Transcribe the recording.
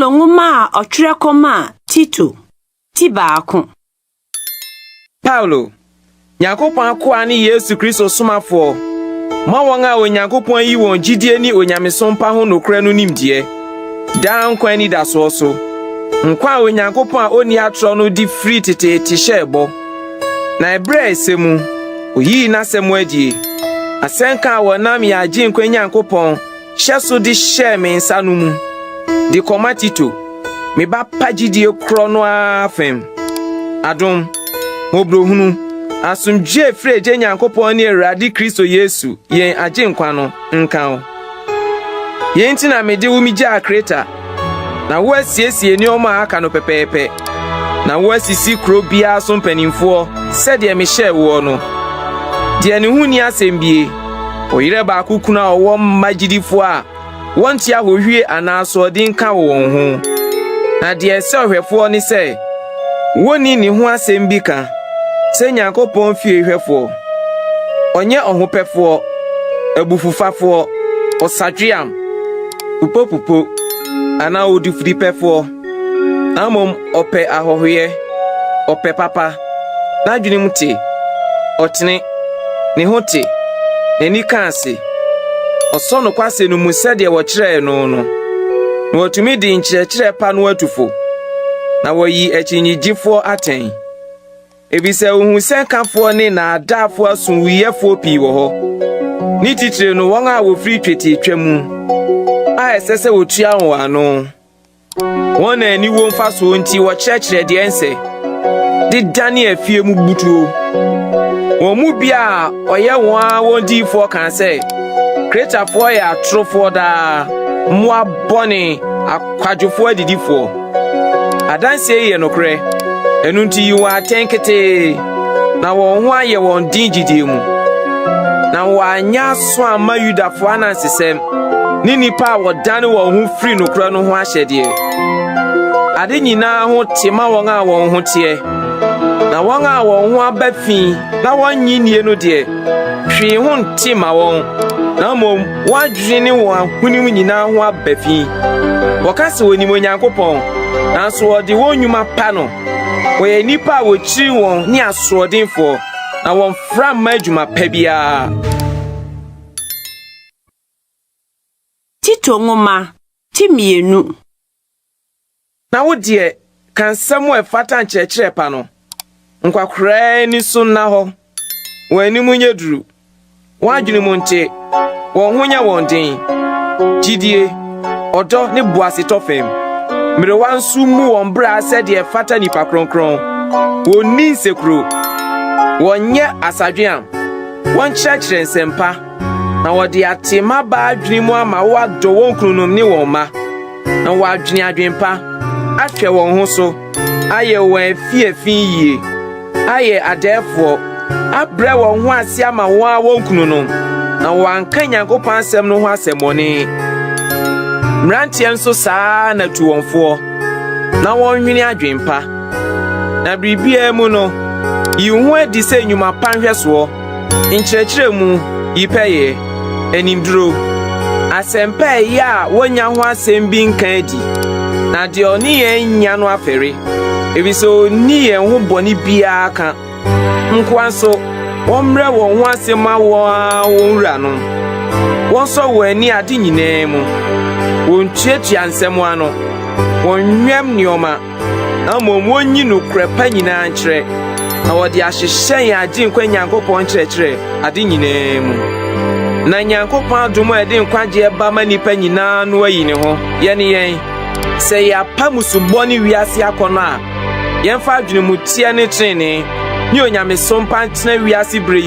Tito nwoma otwerekoma Tito ti baako. Paulo Nyankopon akoa ne Yesu Kristo somafo ma won a Onyankopon yi won gidie ni onyamesompa ho nokra no nimdie dan kwa ni da so nkwa Onyankopon a oni atro no di free tete shebo na ebre esemu oyi na semu agi asenka wonam ya agi nkwa Nyankopon hyeso di hye me nsa no mu di koma Tito me ba pagidie kro no afem adom mobrohunu asumdwe freje Nyankopon ne Awurade Kristo Yesu yen agi nkwa no nka o yen ti na mede wo migya Kreta na wo asiesie ni oma aka no pepepe na wo asisi kro bia so mpanimfo sede me hye wo no de ne hu ni asembie oyire ba akukuna owo magidifo a wonti ahohwie anaso odin ka won ho na de se ohwefo ni se woni ni ho asembi ka se Nyankopon fie hwefo onye ohopefo abufufafo osadwiam pupo ana odifripefo amom ope ahohwe ope papa na dwene mute otene ne hote neni kanse osono kwase no musade wo kire no no na otumi di nkyerɛkyerɛ pa no atufo na woyi akyinnyigifo aten ebise ohun senkafo ne na adafo asunwiyefo pii wo ho ni titire no won a wo free tweti twam a esese wotua wo ano won na ni wo mfa so nti wo kyerɛkyerɛ de ense di Daniel fie mu butuo won mu bia oye won a won di fo kan se Kreta fo ya trofo da mo abone akwadwofo adidifo adanse ye nokre enu nti yi wa tenkete na won ho aye won din gidie mu na wanya so ama Yudafo anansesem ni nipa wodane won ho free nokra no ho ahyede ade nyina ho tema won a won ho te na won a won ho abafi na won nyinie no de hwe ho ntima won na mom wadwene won hunim nyina ho abafi wokase wonim Onyankopon nanso ode won nyuma pa no we nipa wo chiri won ni asoodinfo na won fra madwuma pa bia. Tito nwoma ti mienu na wo de kansam we fata nkyerɛkyerɛ pa no nkwakora ni so na ho wani munye duru wadwene mu nte won honya won den gidie odo ne boase tofem mere wansu mu won bra sede fata nipa kronkron woni nsekro wonye asadweam won kyerɛkyerɛ nsempa na wode atema ba adwene mu ama wado won krunom ne won ma na wadwene adwenpa ahwɛ won ho so aye won afiefi yie aye adefo abrɛ won ho ase ama won krunom na wanka Nyankopon asɛm no ho asɛmone mrantie nso saa na tuwonfo na wonhwene adwenpa na bribia mu no yi ho adi sɛ nyuma panhwɛso nkyerɛkyerɛ mu yipɛye animduro asɛmpa ya wonya ho asɛm bi nka adi na de oni nya no afɛre ebiso ni yen ho bɔne bia ka nkwanso womrɛ won ho asɛm awon wura no wonso wani ade nyinaa mu won tuatua nsɛm ano won nwam nioma na mom wonyi no krepa nyinaa nkyerɛ na wode ahyehyɛ ade nkwa Nyankopɔn kyerɛkyerɛ ade nyinaa mu na Nyankopɔn adom a de nkwagye ba ma nipa nyinaa no ayi ne ho yɛne yɛn sɛ yɛapa musubɔ ne wiase akɔnɔ a yɛmfa adwene mu tie ne trene ne onyamesompa ntena wiase bere